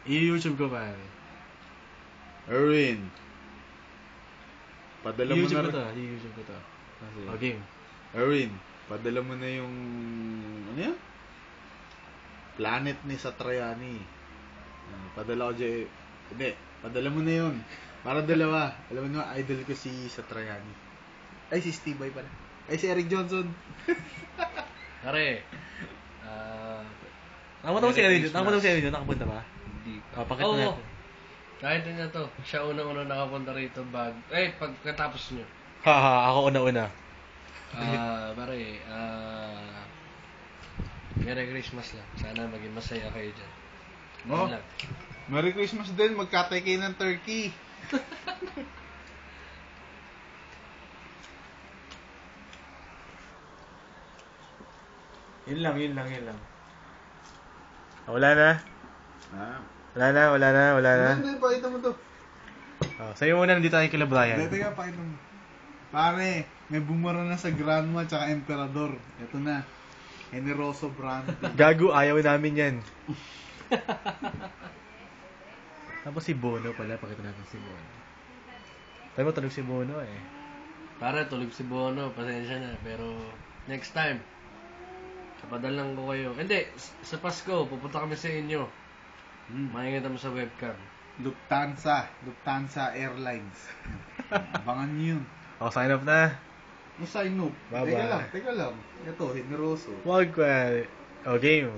I-YouTube ko pare. Erwin. Padala mo I-YouTube ko na to. I-YouTube ko to. Kasi, Okay. Erwin, padala mo na yung ano yan? Planet ni Satriani. Padala ko dyan. Hindi, padala mo na yun. Para dalawa. Alam mo na, idol ko si Satriani. Ay, si Steve Vai pala. Ay, si Eric Johnson. Pare. Nakapunta mo si Eric Johnson? Nakapunta ba? Hindi pa. Pakita natin. Kahit na to. Siya una-una nakapunta rito pagkatapos nyo. Haha, ako una-una. Pare, Merry Christmas lang. Sana maging masaya kayo dyan. Oh, Lang. Merry Christmas din. Magkatay kayo ng turkey. Yun lang. Wala na. Wala na. Hindi, pakita mo to. Sa'yo muna, nandito tayo kila Brian. Dito ka, pakita mo. Pare, may bumara na sa Granma tsaka Emperador. Ito na. Generoso brand. Gago, ayaw namin yan. Tapos si Bono pala, pakita natin si Bono. Tayo mo, tulog si Bono eh. Para tulog si Bono, pasensya na. Pero next time, kapadalan ko kayo. Hindi, sa Pasko, pupunta kami sa inyo. Makikita mo sa webcam. Lufthansa Airlines. Abangan nyo yun. Sign up na. Sign up. Bye-bye. Teka lang. Ito, generoso. Wag ko. Game.